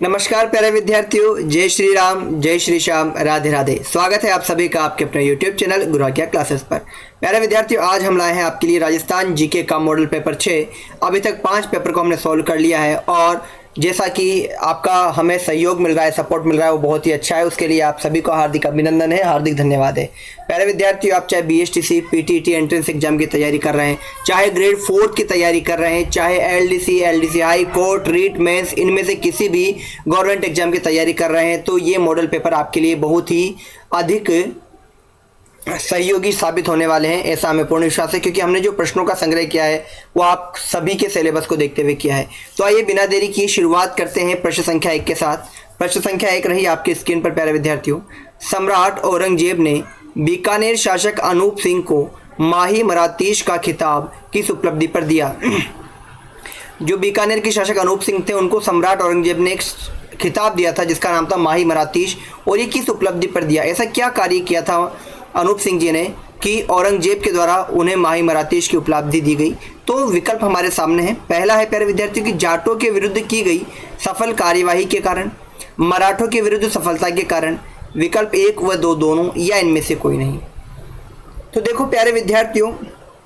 नमस्कार प्यारे विद्यार्थियों, जय श्री राम, जय श्री श्याम, राधे राधे। स्वागत है आप सभी का आपके अपने YouTube चैनल गुरु आज्ञा क्लासेस पर। प्यारे विद्यार्थियों, आज हम लाए हैं आपके लिए राजस्थान जीके का मॉडल पेपर 6। अभी तक 5 पेपर को हमने सॉल्व कर लिया है और जैसा कि आपका हमें सहयोग मिल रहा है, सपोर्ट मिल रहा है, वो बहुत ही अच्छा है। उसके लिए आप सभी को हार्दिक अभिनंदन है, हार्दिक धन्यवाद है। प्यारे विद्यार्थियों, आप चाहे BSTC, PTT एंट्रेंस एग्जाम की तैयारी कर रहे हैं, चाहे ग्रेड 4 की तैयारी कर रहे हैं, चाहे LDC high court, REET, mains, इनमें से किसी भी गवर्नमेंट एग्जाम की तैयारी कर रहे हैं, तो ये मॉडल पेपर आपके लिए बहुत ही अधिक सहयोगी साबित होने वाले हैं, ऐसा हमें पूर्ण विश्वास है। क्योंकि हमने जो प्रश्नों का संग्रह किया है वो आप सभी के सिलेबस को देखते हुए किया है। तो आइए बिना देरी किए शुरुआत करते हैं प्रश्न संख्या 1 के साथ। प्रश्न संख्या 1 रही आपकी स्क्रीन पर प्यारे विद्यार्थियों। सम्राट औरंगजेब ने बीकानेर शासक अनूप सिंह को माही मरातीश का खिताब किस उपलब्धि पर दिया? जो बीकानेर के शासक अनूप सिंह थे उनको सम्राट औरंगजेब ने एक खिताब दिया था जिसका नाम था माही मरातीश। और ये किस उपलब्धि पर दिया? ऐसा क्या कार्य किया था अनूप सिंह जी ने कि औरंगजेब के द्वारा उन्हें माही मरातीश की उपलब्धि दी गई? तो विकल्प हमारे सामने है। पहला है प्यारे विद्यार्थियों की जाटों के विरुद्ध की गई सफल कार्यवाही के कारण, मराठों के विरुद्ध सफलता के कारण, विकल्प 1 व 2 दोनों, या इनमें से कोई नहीं। तो देखो प्यारे विद्यार्थियों,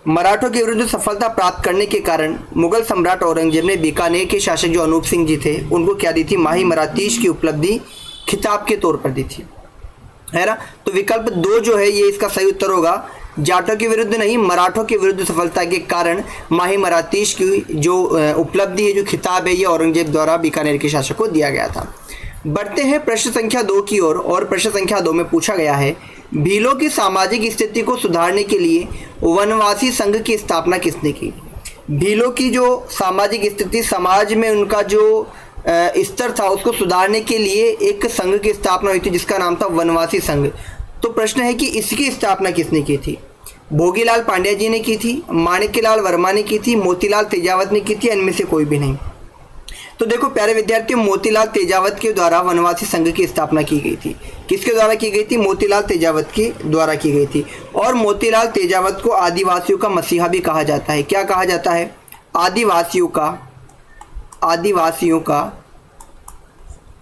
मराठों के विरुद्ध सफलता प्राप्त करने के कारण मुगल सम्राट औरंगजेब ने बीकानेर के शासक जो अनूप सिंह जी थे उनको क्या दी थी? माही मरातीश की उपलब्धि खिताब के तौर पर दी थी, है ना। तो विकल्प 2 जो है ये इसका सही उत्तर होगा। जाटों के विरुद्ध नहीं, मराठों के विरुद्ध सफलता के कारण माही मरातीश की जो उपलब्धि है, जो खिताब है, ये औरंगजेब द्वारा बीकानेर के शासक को दिया गया था। बढ़ते हैं प्रश्न संख्या 2 की ओर। और प्रश्न संख्या 2 में पूछा गया है, भीलों की सामाजिक स्थिति को सुधारने के लिए वनवासी संघ की स्थापना किसने की? भीलों की जो सामाजिक स्थिति, समाज में उनका जो स्तर था, उसको सुधारने के लिए एक संघ की स्थापना हुई थी जिसका नाम था वनवासी संघ। तो प्रश्न है कि इसकी स्थापना किसने की थी? भोगीलाल पांड्या जी ने की थी, माणिक्यलाल वर्मा ने की थी, मोतीलाल तेजावत ने की थी, इनमें से कोई भी नहीं। तो देखो प्यारे विद्यार्थियों, मोतीलाल तेजावत के द्वारा वनवासी संघ की स्थापना की गई थी। किसके द्वारा की गई थी? मोतीलाल तेजावत के द्वारा की गई थी। और मोतीलाल तेजावत को आदिवासियों का मसीहा भी कहा जाता है। क्या कहा जाता है? आदिवासियों का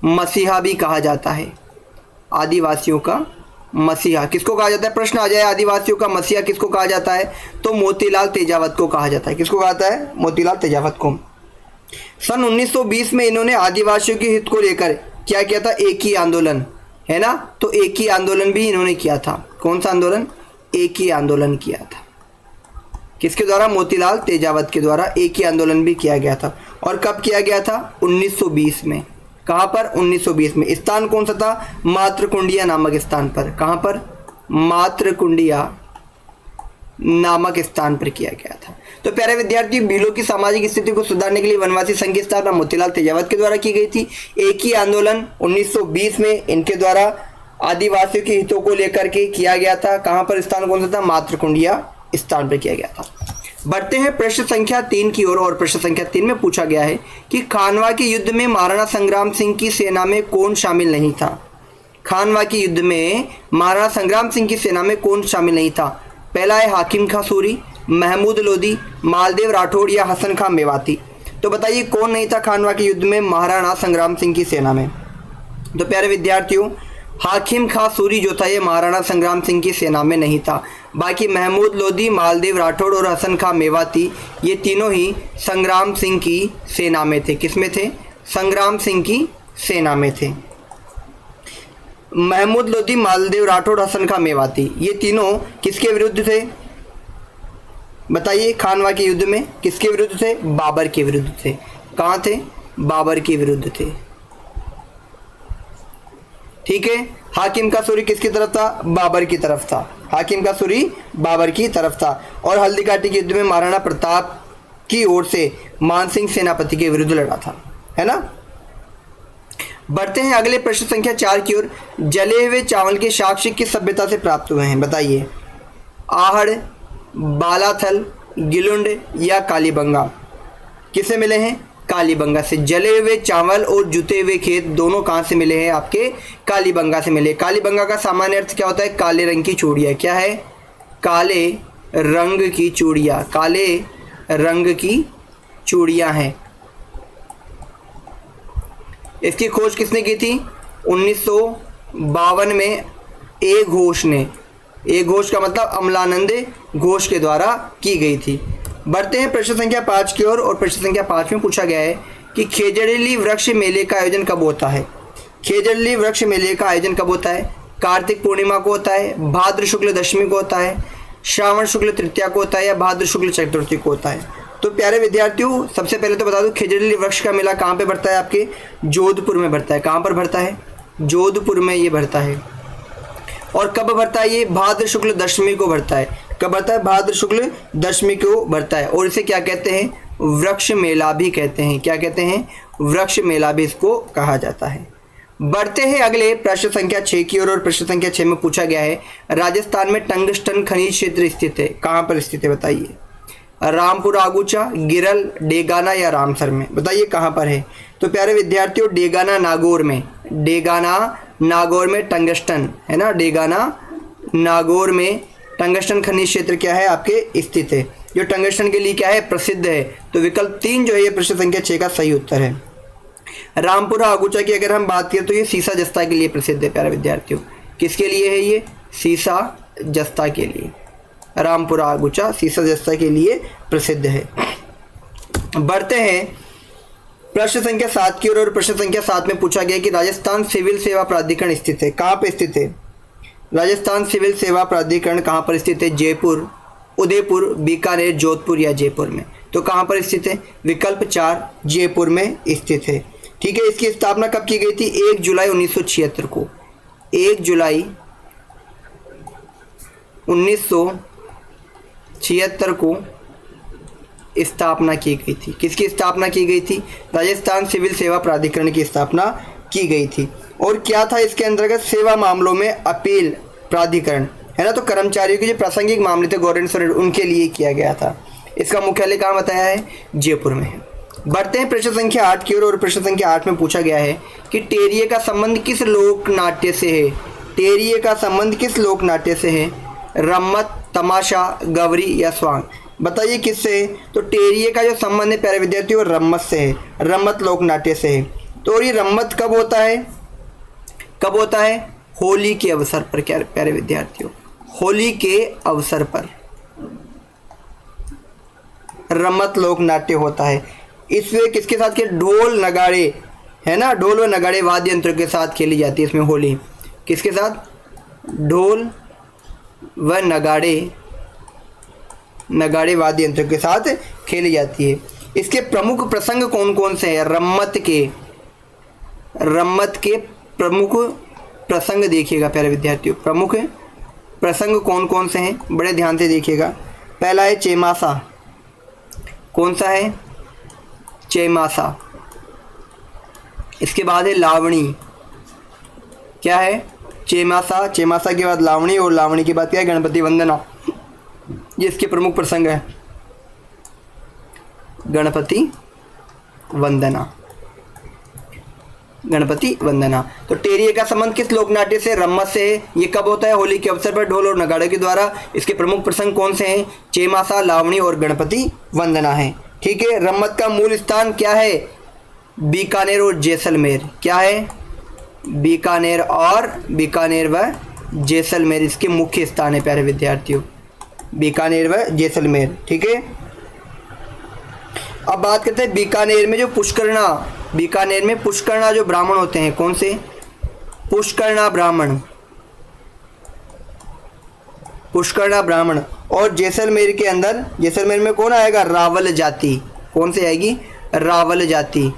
मसीहा भी कहा जाता है। आदिवासियों का मसीहा किसको कहा जाता है? प्रश्न आ जाए, आदिवासियों का मसीहा किसको कहा जाता है? तो मोतीलाल तेजावत को कहा जाता है। किसको कहा जाता है? मोतीलाल तेजावत को। सन 1920 में इन्होंने आदिवासियों के हित को लेकर क्या किया था? एक ही आंदोलन, है ना। तो एक ही आंदोलन भी इन्होंने किया था। कौन सा आंदोलन? एक ही आंदोलन किया था। किसके द्वारा? मोतीलाल तेजावत के द्वारा एक ही आंदोलन भी किया गया था। और कब किया गया था? 1920 में। कहाँ पर? 1920 में। स्थान कौन सा था? मातृकुंडिया नामक स्थान पर। कहाँ पर? मातृकुंडिया नामक स्थान पर किया गया था। तो प्यारे विद्यार्थी, भीलों की सामाजिक स्थिति को सुधारने के लिए वनवासी संघ की स्थापना मोतीलाल तेजावत के द्वारा की गई थी। एक ही आंदोलन 1920 में इनके द्वारा आदिवासियों के हितों को लेकर के किया गया था। कहाँ पर? स्थान कौन सा था? मातृकुंडिया स्थान पर किया गया था। बढ़ते हैं प्रश्न संख्या 3 की ओर। और प्रश्न संख्या 3 में पूछा गया है कि खानवा के युद्ध में महाराणा संग्राम सिंह की सेना में कौन शामिल नहीं था? खानवा के युद्ध में महाराणा संग्राम सिंह की सेना में कौन शामिल नहीं था? पहला है हाकिम खां सूरी, महमूद लोधी, मालदेव राठौड़ या हसन खां मेवाती। तो बताइए कौन नहीं था खानवा के युद्ध में महाराणा संग्राम सिंह की सेना में? तो प्यारे विद्यार्थियों, हाकिम खां सूरी जो था ये महाराणा संग्राम सिंह की सेना में नहीं था। बाकी महमूद लोधी, मालदेव राठौड़ और हसन खां मेवाती ये तीनों ही संग्राम सिंह की सेना में थे। किस में थे? संग्राम सिंह की सेना में थे। महमूद लोधी, मालदेव राठौड़, हसन खां मेवाती ये तीनों किसके विरुद्ध थे? बताइए, खानवा के युद्ध में किसके विरुद्ध थे? बाबर के विरुद्ध थे। कहाँ थे? बाबर के विरुद्ध थे। ठीक है। हाकिम का सूरी किसकी तरफ था? बाबर की तरफ था। हाकिम का सूरी बाबर की तरफ था। और हल्दी घाटी के युद्ध में महाराणा प्रताप की ओर से मानसिंह सेनापति के विरुद्ध लड़ा था, है ना। बढ़ते हैं अगले प्रश्न संख्या 4 की ओर। जले हुए चावल के साक्ष्य किस सभ्यता से प्राप्त हुए हैं? बताइए। आहड़, बालाथल, गिलुंड या कालीबंगा? किससे मिले हैं? कालीबंगा से। जले हुए चावल और जुते हुए खेत दोनों कहाँ से मिले हैं? आपके कालीबंगा से मिले। कालीबंगा का सामान्य अर्थ क्या होता है? काले रंग की चूड़ियाँ। क्या है? काले रंग की चूड़ियाँ। काले रंग की चूड़ियाँ हैं। इसकी खोज किसने की थी? 1952 में ए घोष ने। ए घोष का मतलब अमलानंद घोष के द्वारा की गई थी। बढ़ते हैं प्रश्न संख्या 5 की ओर और प्रश्न संख्या 5 में पूछा गया है कि खेजड़िली वृक्ष मेले का आयोजन कब होता है? खेजड़िली वृक्ष मेले का आयोजन कब होता है? कार्तिक पूर्णिमा को होता है, भाद्र शुक्ल दशमी को होता है, श्रावण शुक्ल तृतीया को होता है या भाद्र शुक्ल चतुर्थी को होता है? तो प्यारे विद्यार्थियों, सबसे पहले तो बता दूं खेजड़िली वृक्ष का मेला कहाँ पे बढ़ता है? आपके जोधपुर में बढ़ता है। कहाँ पर बढ़ता है? जोधपुर में ये बढ़ता है। और कब बढ़ता है ये? भाद्र शुक्ल दशमी को बढ़ता है। कब बढ़ता है? भाद्र शुक्ल दशमी को बढ़ता है। और इसे क्या कहते हैं? वृक्ष मेला भी कहते हैं। क्या कहते हैं? वृक्ष मेला भी इसको कहा जाता है। बढ़ते हैं अगले प्रश्न संख्या 6 की ओर और प्रश्न संख्या 6 में पूछा गया है राजस्थान में टंगस्टन खनिज क्षेत्र स्थित है। कहाँ पर स्थित है बताइए? रामपुर आगूचा, गिरल, डेगाना या रामसर में? बताइए कहाँ पर है? तो प्यारे विद्यार्थियों, डेगाना नागौर में। डेगाना नागौर में टंगस्टन है ना, डेगाना नागौर में टंगस्टन खनिज क्षेत्र क्या है? आपके स्थित है, जो टंगस्टन के लिए क्या है? प्रसिद्ध है। तो विकल्प 3 जो है ये प्रश्न संख्या 6 का सही उत्तर है। रामपुरा आगूचा की अगर हम बात करें तो ये सीसा जस्ता के लिए प्रसिद्ध है प्यारे विद्यार्थियों। किसके लिए है ये? सीसा जस्ता के लिए। रामपुरा आगूचा सीसा जस्ता के लिए प्रसिद्ध है। बढ़ते हैं प्रश्न संख्या 7 की ओर और प्रश्न संख्या 7 में पूछा गया कि राजस्थान सिविल सेवा प्राधिकरण स्थित है। कहाँ पर स्थित है? राजस्थान सिविल सेवा प्राधिकरण कहाँ पर स्थित है? जयपुर, उदयपुर, बीकानेर, जोधपुर या जयपुर में? तो कहाँ पर स्थित है? विकल्प 4 जयपुर में स्थित है। ठीक है। इसकी स्थापना कब की गई थी? 1 जुलाई 1976 को। 1 जुलाई 1976 को स्थापना की गई थी। किसकी स्थापना की गई थी? राजस्थान सिविल सेवा प्राधिकरण की स्थापना की गई थी। और क्या था इसके अंतर्गत? सेवा मामलों में अपील प्राधिकरण है ना, तो कर्मचारियों के जो प्रासंगिक मामले थे गवर्नमेंट उनके लिए किया गया था। इसका मुख्यालय कहाँ बताया है? जयपुर में है। बढ़ते हैं प्रश्न संख्या 8 की ओर और प्रश्न संख्या 8 में पूछा गया है कि टेरिये का संबंध किस लोक नाट्य से है? टेरिये का संबंध किस लोक नाट्य से है? रम्मत, तमाशा, गवरी या स्वांग? बताइए किससे है? तो टेरिये का जो संबंध है प्यारे विद्यार्थियों रम्मत से है, रम्मत लोक नाट्य से है। तो ये रम्मत कब होता है? कब होता है? होली के अवसर पर क्या प्यारे विद्यार्थियों? होली के अवसर पर रम्मत लोक नाट्य होता है। इसमें किसके साथ के? ढोल नगाड़े है ना, ढोल व नगाड़े वाद्य यंत्रों के साथ खेली जाती है इसमें होली। किसके साथ? ढोल व नगाड़े वाद्य यंत्रों के साथ खेली जाती है। इसके प्रमुख प्रसंग कौन कौन से हैं? रम्मत के प्रमुख प्रसंग देखिएगा प्यारे विद्यार्थियों। प्रमुख प्रसंग कौन कौन से हैं? बड़े ध्यान से देखिएगा। पहला है चेमासा। कौन सा है? चेमासा। इसके बाद है लावणी। क्या है? चेमासा, चेमासा के बाद लावणी और लावणी के बाद क्या है? गणपति वंदना। ये इसके प्रमुख प्रसंग है, गणपति वंदना। गणपति वंदना। तो टेरिये का संबंध किस लोकनाट्य से? रम्मत से है। ये कब होता है? होली के अवसर पर ढोल और नगाड़े के द्वारा। इसके प्रमुख प्रसंग कौन से हैं? चेमासा, लावणी और गणपति वंदना है। ठीक है। रम्मत का मूल स्थान क्या है? बीकानेर और जैसलमेर। क्या है? बीकानेर व जैसलमेर इसके मुख्य स्थान है प्यारे विद्यार्थियों, बीकानेर व जैसलमेर। ठीक है। अब बात करते हैं बीकानेर में जो पुष्करणा, बीकानेर में पुष्करणा जो ब्राह्मण होते हैं, कौन से? पुष्करणा ब्राह्मण, पुष्करणा ब्राह्मण। और जैसलमेर के अंदर, जैसलमेर में कौन आएगा? रावल जाति। कौन से आएगी? रावल जाति।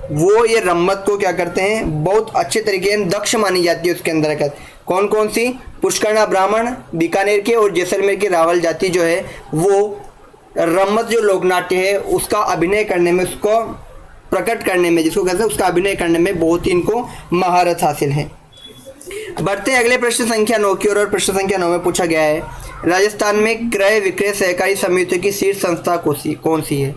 वो ये रम्मत को क्या करते हैं? बहुत अच्छे तरीके से दक्ष मानी जाती है उसके अंतर्गत। कौन कौन सी? पुष्करणा ब्राह्मण बीकानेर के और जैसलमेर के रावल जाति जो है वो रम्मत जो लोकनाट्य है उसका अभिनय करने में, उसको प्रकट करने में, जिसको कहते हैं उसका अभिनय करने में बहुत ही इनको महारत हासिल है। बढ़ते हैं अगले प्रश्न संख्या 9 की ओर और प्रश्न संख्या 9 में पूछा गया है राजस्थान में क्रय विक्रय सहकारी समितियों की शीर्ष संस्था कौन सी है?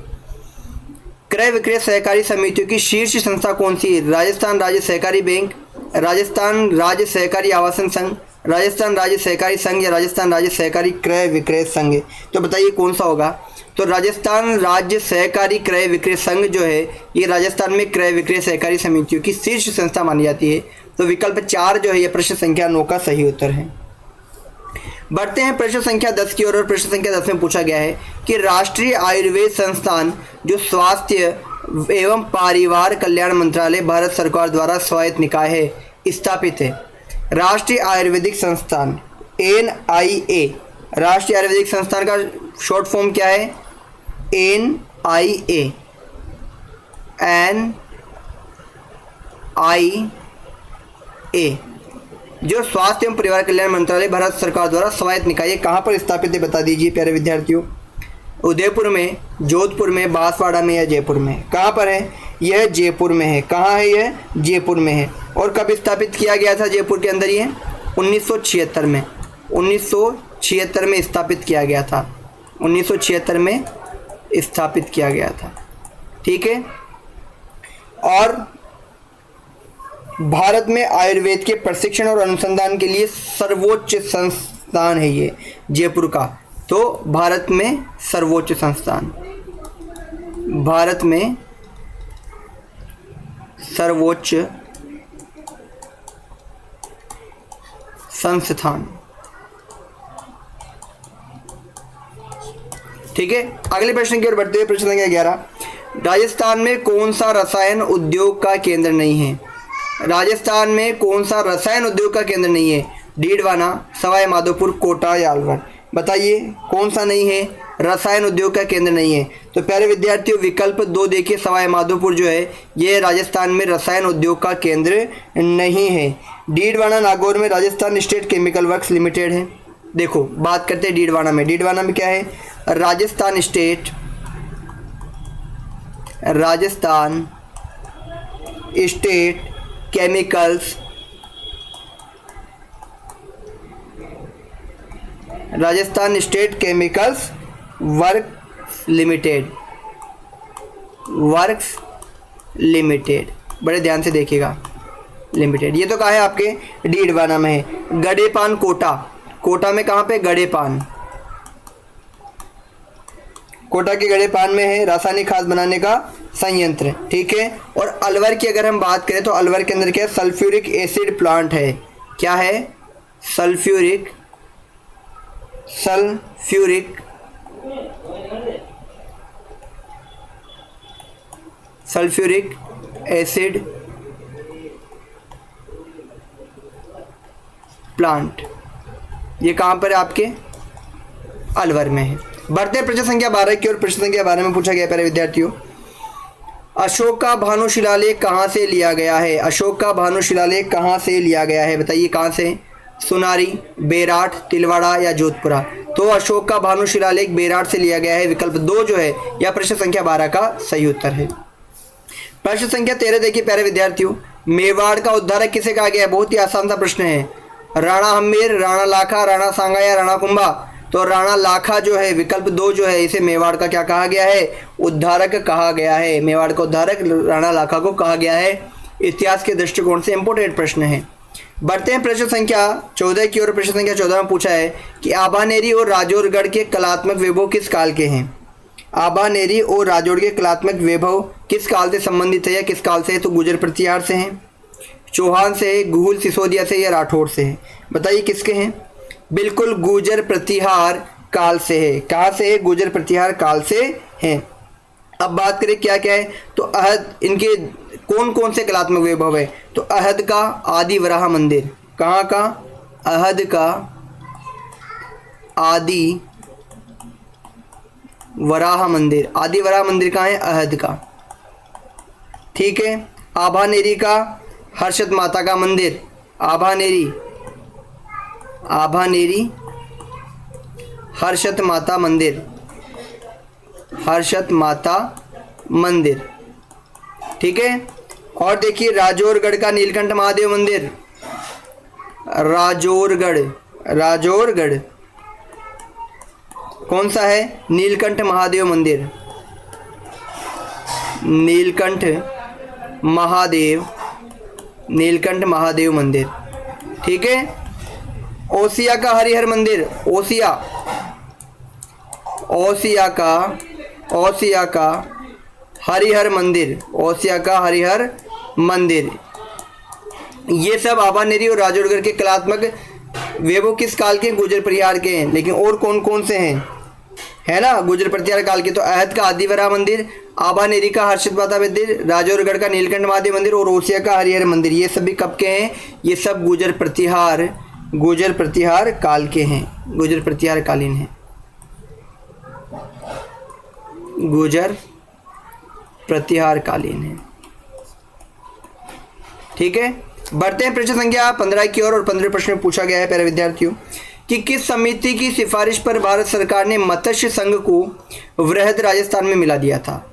क्रय विक्रय सहकारी समितियों की शीर्ष संस्था कौन सी है? राजस्थान राज्य सहकारी बैंक, राजस्थान राज्य सहकारी आवासन संघ, राजस्थान राज्य सहकारी संघ या राजस्थान राज्य सहकारी क्रय विक्रय संघ। तो बताइए कौन सा होगा? तो राजस्थान राज्य सहकारी क्रय विक्रय संघ जो है ये राजस्थान में क्रय विक्रय सहकारी समितियों की शीर्ष संस्था मानी जाती है। तो विकल्प 4 जो है ये प्रश्न संख्या 9 का सही उत्तर है। बढ़ते हैं प्रश्न संख्या 10 की ओर। और प्रश्न संख्या 10 में पूछा गया है कि राष्ट्रीय आयुर्वेद संस्थान जो स्वास्थ्य एवं परिवार कल्याण मंत्रालय भारत सरकार द्वारा स्वायत्त निकाय है, स्थापित है। राष्ट्रीय आयुर्वेदिक संस्थान NIA, राष्ट्रीय आयुर्वेदिक संस्थान का शॉर्ट फॉर्म क्या है? NIA, जो स्वास्थ्य एवं परिवार कल्याण मंत्रालय भारत सरकार द्वारा स्वायत्त निकाय है, कहाँ पर स्थापित है बता दीजिए प्यारे विद्यार्थियों। उदयपुर में, जोधपुर में, बांसवाड़ा में या जयपुर में? कहाँ पर है? यह जयपुर में है। कहाँ है यह? जयपुर में है। और कब स्थापित किया गया था जयपुर के अंदर? ये 1976 में, 1976 में स्थापित किया गया था। 1976 में स्थापित किया गया था। ठीक है। और भारत में आयुर्वेद के प्रशिक्षण और अनुसंधान के लिए सर्वोच्च संस्थान है ये जयपुर का। तो भारत में सर्वोच्च संस्थान, भारत में सर्वोच्च संस्थान। ठीक है। अगले प्रश्न की ओर बढ़ते हुए प्रश्न संख्या 11, राजस्थान में कौन सा रसायन उद्योग का केंद्र नहीं है? राजस्थान में कौन सा रसायन उद्योग का केंद्र नहीं है? डीडवाना, सवाई माधोपुर, कोटा या अलवर? बताइए कौन सा नहीं है? रसायन उद्योग का केंद्र नहीं है। तो प्यारे विद्यार्थियों विकल्प 2 देखिए, सवाई माधोपुर जो है ये राजस्थान में रसायन उद्योग का केंद्र नहीं है। डीडवाना नागौर में Rajasthan state chemical works limited है। देखो बात करते हैं डीडवाना में। डीडवाना में क्या है? Rajasthan state chemicals, Rajasthan state chemicals works limited, बड़े ध्यान से देखिएगा, लिमिटेड। ये तो कहाँ है? आपके डीडवाना में है। गड़ेपान कोटा, कोटा में कहाँ पे? गड़ेपान, कोटा के गड़ेपान में है रासायनिक खाद बनाने का संयंत्र। ठीक है। और अलवर की अगर हम बात करें तो अलवर के अंदर क्या है? सल्फ्यूरिक एसिड प्लांट है। क्या है? सल्फ्यूरिक एसिड प्लांट, ये कहाँ पर है? आपके अलवर में है। बढ़ते प्रश्न संख्या 12 की ओर। प्रश्न संख्या 12 में पूछा गया प्यारे विद्यार्थियों, अशोक का भानु शिलालेख कहाँ से लिया गया है? अशोक का भानु शिलालेख कहाँ से लिया गया है? बताइए कहाँ से? सुनारी, बेराट, तिलवाड़ा या जोधपुरा? तो अशोक का भानु शिलालेख बेराट से लिया गया है। विकल्प 2 जो है यह प्रश्न संख्या 12 का सही उत्तर है। प्रश्न संख्या 13 देखिए प्यारे विद्यार्थियों, मेवाड़ का उद्धारक किसे कहा गया है? बहुत ही आसान सा प्रश्न है। राणा हम्मीर, राणा लाखा, राणा सांगा या राणा कुंभा? तो राणा लाखा जो है, विकल्प 2 जो है, इसे मेवाड़ का क्या कहा गया है? उद्धारक कहा गया है। मेवाड़ का उद्धारक राणा लाखा को कहा गया है। इतिहास के दृष्टिकोण से इंपोर्टेंट प्रश्न है। बढ़ते हैं प्रश्न संख्या 14 की ओर। प्रश्न संख्या 14 में पूछा है कि आभानेरी और राजौरगढ़ के कलात्मक वैभव किस काल के हैं? आभानेरी और राजौर के कलात्मक वैभव किस काल से संबंधित है या किस काल से है? तो गुर्जर प्रतिहार से हैं, चौहान से, घूल सिसोदिया से या राठौड़ से है? बताइए किसके हैं? बिल्कुल गुर्जर प्रतिहार काल से है। कहाँ से है? गुर्जर प्रतिहार काल से है। अब बात करें क्या क्या है, तो अहद, इनके कौन कौन से कलात्मक वैभव है? तो अहद का आदि वराह मंदिर, कहाँ का? अहद का आदि वराह मंदिर। आदि वराह मंदिर कहाँ है? अहद का। ठीक है। आभानेरी का हर्षद माता का मंदिर, आभानेरी हर्षद माता मंदिर, हर्षद माता मंदिर। ठीक है। और देखिए राजौरगढ़ का नीलकंठ महादेव मंदिर, राजौरगढ़ कौन सा है? नीलकंठ महादेव मंदिर, नीलकंठ महादेव मंदिर। ठीक है। ओसिया का हरिहर मंदिर, ओसिया का ओसिया का हरिहर मंदिर, ओसिया का हरिहर मंदिर। ये सब आबानेरी और राजौरगढ़ के कलात्मक वेबो किस काल के? गुर्जर परिहार के हैं। लेकिन और कौन कौन से हैं, है ना, गुर्जर प्रतिहार काल के? तो अहद का आदिवरा मंदिर, आबानेरी का हर्षित माता मंदिर, राजौरगढ़ का नीलकंठ महादेव मंदिर और ओसिया का हरिहर मंदिर, ये सभी कब के हैं? ये सब गुर्जर प्रतिहार काल के हैं, गुर्जर प्रतिहार कालीन हैं, गुर्जर प्रतिहार कालीन है। ठीक है, बढ़ते हैं प्रश्न संख्या 15 की ओर। और 15 प्रश्न में पूछा गया है प्यारे विद्यार्थियों कि किस समिति की सिफारिश पर भारत सरकार ने मत्स्य संघ को वृहद राजस्थान में मिला दिया था?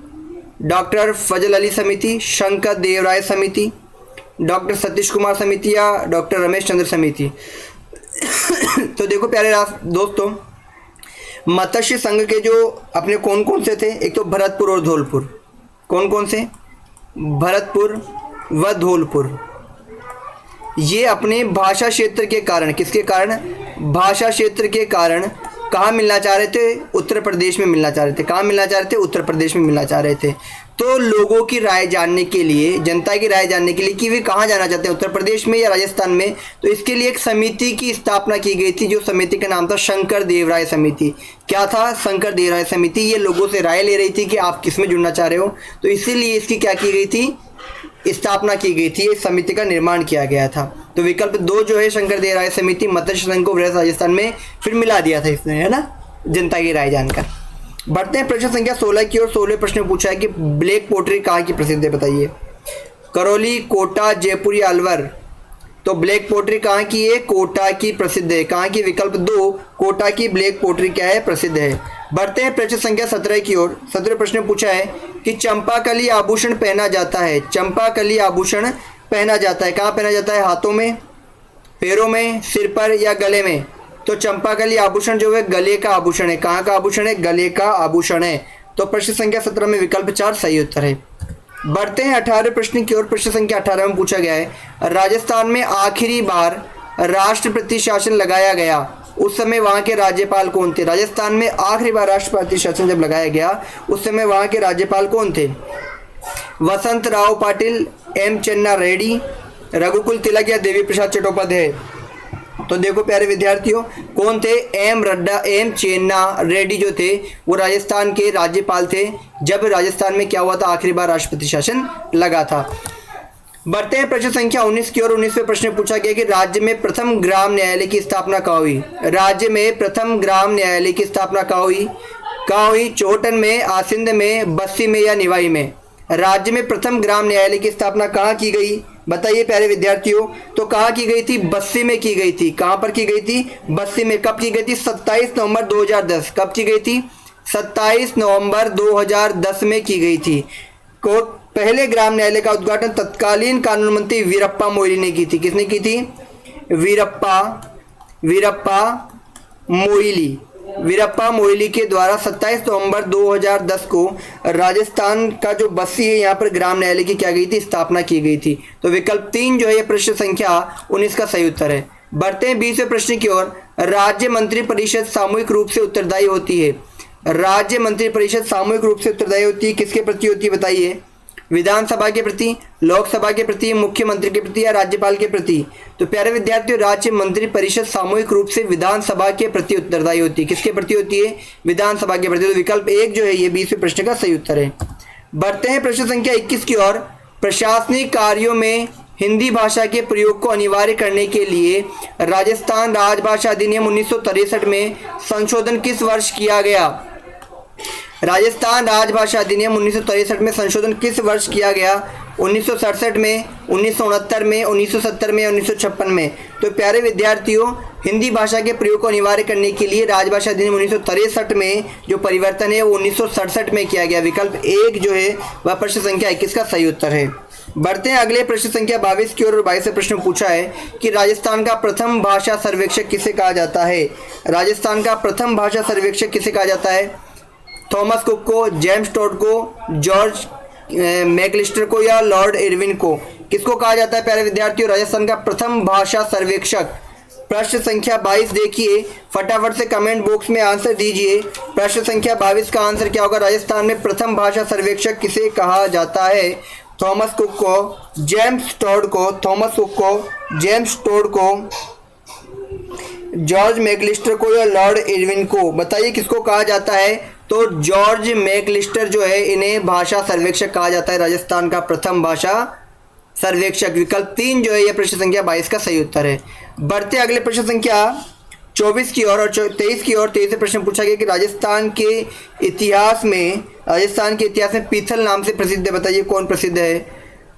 डॉक्टर फजल अली समिति, शंकर देवराय समिति, डॉक्टर सतीश कुमार समिति या डॉक्टर रमेश चंद्र समिति? तो देखो प्यारे दोस्तों, मत्स्य संघ के जो अपने कौन कौन से थे, एक तो भरतपुर और धौलपुर। कौन कौन से? भरतपुर व धौलपुर। ये अपने भाषा क्षेत्र के कारण, किसके कारण? भाषा क्षेत्र के कारण कहाँ मिलना चाह रहे थे? उत्तर प्रदेश में मिलना चाह रहे थे। कहाँ मिलना चाह रहे थे? उत्तर प्रदेश में मिलना चाह रहे थे। तो लोगों की राय जानने के लिए, जनता की राय जानने के लिए कि वे कहाँ जाना चाहते हैं, उत्तर प्रदेश में या राजस्थान में, तो इसके लिए एक समिति की स्थापना की गई थी, जो समिति का नाम था शंकर देवराय समिति। क्या था? शंकर देवराय समिति। ये लोगों से राय ले रही थी कि आप किस में जुड़ना चाह रहे हो, तो इसीलिए इसकी क्या की गई थी? स्थापना की गई थी, इस समिति का निर्माण किया गया था। तो विकल्प 2 जो है शंकर देवराय समिति, मत्स्य संघ को वृहद राजस्थान में फिर मिला दिया था इसने, है ना, जनता की राय जानकर। बढ़ते हैं प्रश्न संख्या 16 की ओर। 16 प्रश्न में पूछा है कि ब्लैक पोट्री कहाँ की प्रसिद्ध है, बताइए? करौली, कोटा, जयपुर या अलवर? तो ब्लैक पोट्री कहाँ की है? कोटा की प्रसिद्ध है। कहाँ की? विकल्प 2 कोटा की ब्लैक पोट्री क्या है? प्रसिद्ध है। बढ़ते हैं प्रश्न संख्या 17 की ओर। 17 प्रश्न में पूछा है कि चंपाकली आभूषण पहना जाता है, चंपाकली आभूषण पहना जाता है, कहाँ पहना जाता है? हाथों में, पैरों में, सिर पर या गले में? तो चंपाकली आभूषण जो है गले का आभूषण है। कहाँ का आभूषण है? गले का आभूषण है। तो प्रश्न संख्या 17 में विकल्प 4 सही उत्तर है। बढ़ते हैं 18 प्रश्न की ओर। प्रश्न संख्या 18 में पूछा गया है राजस्थान में आखिरी बार राष्ट्रपति शासन लगाया गया, उस समय वहाँ के राज्यपाल कौन थे? राजस्थान में आखिरी बार राष्ट्रपति शासन जब लगाया गया, उस समय वहाँ के राज्यपाल कौन थे? वसंत राव पाटिल, एम चेन्ना रेड्डी, रघुकुल तिलक या देवी प्रसाद चट्टोपाध्याय? तो देखो प्यारे विद्यार्थियों, कौन थे? एम चेन्ना रेड्डी जो थे वो राजस्थान के राज्यपाल थे जब राजस्थान में क्या हुआ था? आखिरी बार राष्ट्रपति शासन लगा था। बढ़ते हैं प्रश्न संख्या 19 की ओर। 19वें प्रश्न में पूछा गया कि राज्य में प्रथम ग्राम न्यायालय की स्थापना कहाँ हुई? राज्य में प्रथम ग्राम न्यायालय की स्थापना कहाँ हुई? चौहटन में, आसिंद में, बस्सी में या निवाई में? राज्य में प्रथम ग्राम न्यायालय की स्थापना कहाँ की गई? बताइए प्यारे विद्यार्थियों। तो कहाँ की गई थी? बस्सी में की गई थी। कहाँ पर की गई थी? बस्सी में। कब की गई थी? 27 नवंबर 2010। कब की गई थी? 27 नवंबर 2010 में की गई थी। पहले ग्राम न्यायालय का उद्घाटन तत्कालीन कानून मंत्री वीरप्पा मोइली ने की थी। किसने की थी? वीरप्पा मोइली के द्वारा 27 नवंबर 2010 को राजस्थान का जो बस्सी है यहाँ पर ग्राम न्यायालय की क्या गई थी? स्थापना की गई थी। तो विकल्प 3 जो है प्रश्न संख्या 19 का सही उत्तर है। बढ़ते हैं 20वें प्रश्न की ओर। राज्य मंत्री परिषद सामूहिक रूप से उत्तरदायी होती है। राज्य मंत्री परिषद सामूहिक रूप से उत्तरदायी होती है, किसके प्रति होती है? बताइए। विधानसभा के प्रति, लोकसभा के प्रति, मुख्यमंत्री के प्रति या राज्यपाल के प्रति? तो प्यारे विद्यार्थियों, राज्य मंत्री परिषद सामूहिक रूप से विधानसभा के प्रति उत्तरदायी होती है। किसके प्रति होती है? विधानसभा के प्रति। तो विकल्प 1 जो है ये 20वें प्रश्न का सही उत्तर है। बढ़ते हैं प्रश्न संख्या 21 की ओर। प्रशासनिक कार्यों में हिंदी भाषा के प्रयोग को अनिवार्य करने के लिए राजस्थान राजभाषा अधिनियम 1963 में संशोधन किस वर्ष किया गया? राजस्थान राजभाषा अधिनियम 1963 में संशोधन किस वर्ष किया गया? 1967 में, 1969 में, 1970 में, 1956 में? तो प्यारे विद्यार्थियों, हिंदी भाषा के प्रयोग को अनिवार्य करने के लिए राजभाषा अधिनियम 1963 में जो परिवर्तन है वो 1967 में किया गया। विकल्प 1 जो है वह प्रश्न संख्या 21 का सही उत्तर है। बढ़ते हैं अगले प्रश्न संख्या 22 की ओर। 22वें प्रश्न पूछा है कि राजस्थान का प्रथम भाषा सर्वेक्षक किसे कहा जाता है? राजस्थान का प्रथम भाषा सर्वेक्षक किसे कहा जाता है? थॉमस कुक को, जेम्स टोड को, जॉर्ज मैकलिस्टर को या लॉर्ड इरविन को? किसको कहा जाता है प्यारे विद्यार्थियों? राजस्थान का प्रथम भाषा सर्वेक्षक प्रश्न संख्या 22 देखिए, फटाफट से कमेंट बॉक्स में आंसर दीजिए। प्रश्न संख्या 22 का आंसर क्या होगा? राजस्थान में प्रथम भाषा सर्वेक्षक किसे कहा जाता है? थॉमस कुक को, जेम्स टोड को, थॉमस कुक को, जेम्स टोड को, जॉर्ज मैकलिस्टर को या लॉर्ड इरविन को? बताइए किसको कहा जाता है? तो जॉर्ज मैकलिस्टर जो है, इन्हें भाषा सर्वेक्षक कहा जाता है, राजस्थान का प्रथम भाषा सर्वेक्षक। विकल्प 3 जो है यह प्रश्न संख्या 22 का सही उत्तर है। बढ़ते अगले प्रश्न संख्या 24 की ओर और 23 की ओर। 23 प्रश्न पूछा गया कि राजस्थान के इतिहास में पीथल नाम से प्रसिद्ध है। बताइए कौन प्रसिद्ध है?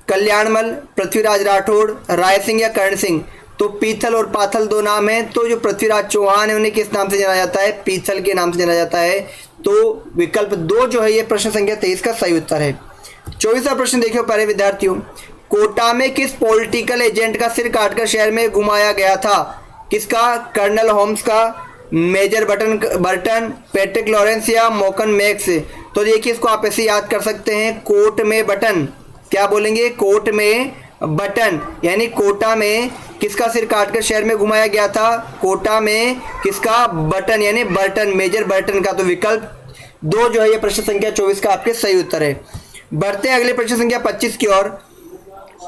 कल्याणमल, पृथ्वीराज राठौड़, राय सिंह या कर्ण सिंह? तो पीथल और पाथल दो नाम हैं। तो जो पृथ्वीराज चौहान है उन्हें किस नाम से जाना जाता है? पीथल के नाम से जाना जाता है। तो विकल्प 2 जो है ये प्रश्न संख्या 23 का सही उत्तर है। 24वां प्रश्न देखिए प्यारे विद्यार्थियों, कोटा में किस पॉलिटिकल एजेंट का सिर काटकर शहर में घुमाया गया था? किसका? कर्नल होम्स का, मेजर बर्टन, पैट्रिक लॉरेंस या मोकन मैक्स? तो देखिए इसको आप ऐसे याद कर सकते हैं, कोट में बटन। क्या बोलेंगे? कोट में बटन, यानी कोटा में किसका सिर काटकर शहर में घुमाया गया था? कोटा में किसका? बटन, यानी बर्टन, मेजर बर्टन का। तो विकल्प 2 जो है ये प्रश्न संख्या 24 का आपके सही उत्तर है। बढ़ते अगले प्रश्न संख्या 25 की ओर।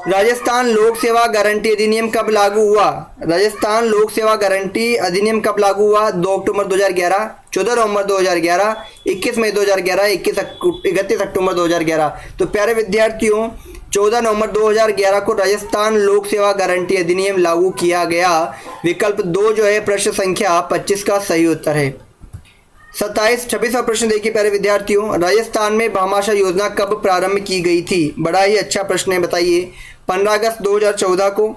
राजस्थान लोक सेवा गारंटी अधिनियम कब लागू हुआ? राजस्थान लोक सेवा गारंटी अधिनियम कब लागू हुआ? 2 अक्टूबर 2011, 14 नवंबर 2011, 21 मई 2011, 31 अक्टूबर 2011? तो प्यारे विद्यार्थियों 14 नवंबर 2011 को राजस्थान लोक सेवा गारंटी अधिनियम लागू किया गया। विकल्प 2 जो है प्रश्न संख्या 25 का सही उत्तर है। 26वां प्रश्न देखिए प्यारे विद्यार्थियों, राजस्थान में भामाशाह योजना कब प्रारंभ की गई थी? बड़ा ही अच्छा प्रश्न है, बताइए। 15 अगस्त 2014 को,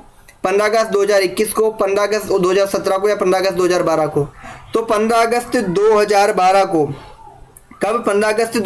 15 अगस्त 2021 को, 15 अगस्त 2017 को या 15 अगस्त 2012 को? तो 15 अगस्त 2012 को। कब? 15 अगस्त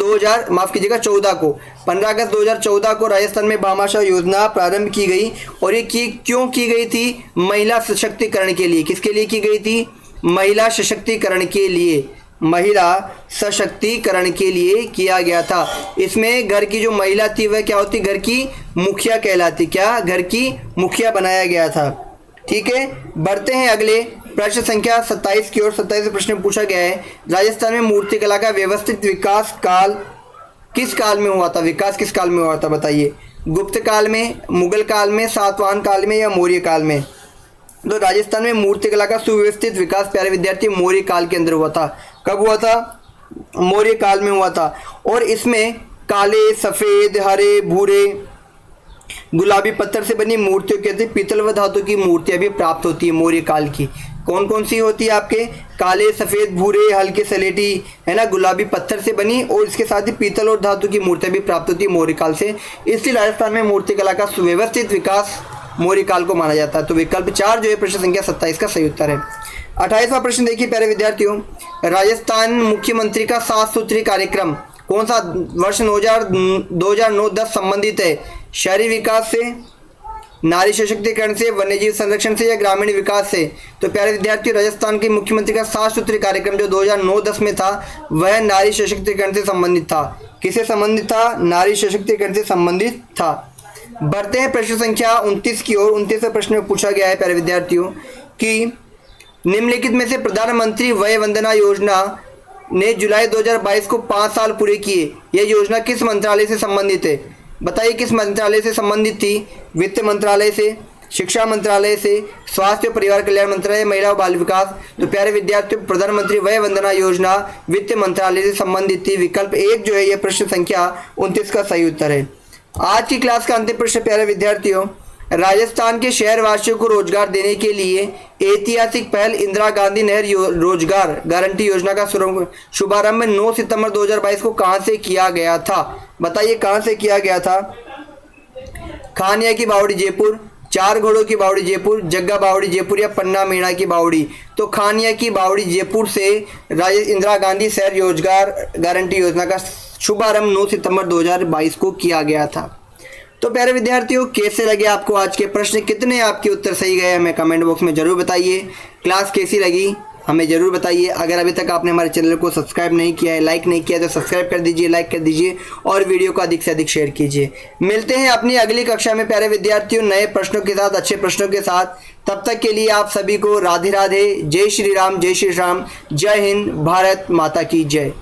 14 को। 15 अगस्त 2014 को राजस्थान में भामाशाह योजना प्रारंभ की गई। और ये क्यों की गई थी? महिला सशक्तिकरण के लिए। किसके लिए की गई थी? महिला सशक्तिकरण के लिए। महिला सशक्तिकरण के लिए किया गया था। इसमें घर की जो महिला थी वह क्या होती? घर की मुखिया कहलाती। क्या? घर की मुखिया बनाया गया था। ठीक है, बढ़ते हैं अगले प्रश्न संख्या 27 की ओर। 27 प्रश्न पूछा गया है, राजस्थान में मूर्तिकला का व्यवस्थित विकास काल किस काल में हुआ था? विकास किस काल में हुआ था? बताइए। गुप्त काल में, मुगल काल में, सातवाहन काल में या मौर्य काल में? तो राजस्थान में मूर्तिकला का सुव्यवस्थित विकास प्यारे विद्यार्थी मौर्य काल के अंदर हुआ था। कब हुआ था? मौर्य काल में हुआ था। और इसमें काले, सफ़ेद, हरे, भूरे, गुलाबी पत्थर से बनी मूर्तियों के अंदर पीतल व धातु की मूर्तियां भी प्राप्त होती है मौर्य काल की। कौन कौन सी होती है आपके? काले, सफ़ेद, भूरे, हल्के सलेटी, है ना, गुलाबी पत्थर से बनी, और इसके साथ ही पीतल और धातु की मूर्तियां भी प्राप्त होती है मौर्य काल से। इसलिए राजस्थान में मूर्तिकला का सुव्यवस्थित विकास मौर्य काल को माना जाता है। तो विकल्प 4 जो है प्रश्न संख्या 27 का सही उत्तर है। 28वां प्रश्न देखिए प्यारे विद्यार्थियों, राजस्थान मुख्यमंत्री का 7 सूत्री कार्यक्रम कौन सा वर्ष 2009-10 संबंधित है? शहरी विकास से, नारी सशक्तिकरण से, वन्यजीव संरक्षण से या ग्रामीण विकास से? तो प्यारे विद्यार्थियों राजस्थान के मुख्यमंत्री का 7 सूत्री कार्यक्रम जो 2009-10 में था वह नारी सशक्तिकरण से संबंधित था। किससे संबंधित था? नारी सशक्तिकरण से संबंधित था। बढ़ते हैं प्रश्न संख्या 29 की ओर। 29वें प्रश्न में पूछा गया है प्यारे विद्यार्थियों कि निम्नलिखित में से प्रधानमंत्री वय वंदना योजना ने जुलाई 2022 को 5 साल पूरे किए। यह योजना किस मंत्रालय से संबंधित है? बताइए किस मंत्रालय से संबंधित थी? वित्त मंत्रालय से, शिक्षा मंत्रालय से, स्वास्थ्य और परिवार कल्याण मंत्रालय, महिला और बाल विकास? तो प्यारे विद्यार्थियों प्रधानमंत्री वय वंदना योजना वित्त मंत्रालय से संबंधित थी। विकल्प 1 जो है यह प्रश्न संख्या 29 का सही उत्तर है। आज की क्लास का अंतिम प्रश्न प्यारे विद्यार्थियों, राजस्थान के शहरवासियों को रोजगार देने के लिए ऐतिहासिक पहल इंदिरा गांधी नहर रोजगार गारंटी योजना का शुभारंभ 9 सितंबर 2022 को कहां से किया गया था? बताइए कहां से किया गया था? खानिया की बावड़ी जयपुर, चार घोड़ों की बावड़ी जयपुर, जग्गा बावड़ी जयपुर या पन्ना मीणा की बावड़ी? तो खानिया की बावड़ी जयपुर से इंदिरा गांधी शहर रोजगार गारंटी योजना का शुभारंभ 9 सितंबर 2022 को किया गया था। तो प्यारे विद्यार्थियों कैसे लगे आपको आज के प्रश्न? कितने आपके उत्तर सही गए हमें कमेंट बॉक्स में जरूर बताइए। क्लास कैसी लगी हमें ज़रूर बताइए। अगर अभी तक आपने हमारे चैनल को सब्सक्राइब नहीं किया है, लाइक नहीं किया, तो सब्सक्राइब कर दीजिए, लाइक कर दीजिए और वीडियो को अधिक से अधिक शेयर कीजिए। मिलते हैं अपनी अगली कक्षा में प्यारे विद्यार्थियों, नए प्रश्नों के साथ, अच्छे प्रश्नों के साथ। तब तक के लिए आप सभी को राधे राधे, जय श्री राम, जय श्री राम, जय हिंद, भारत माता की जय।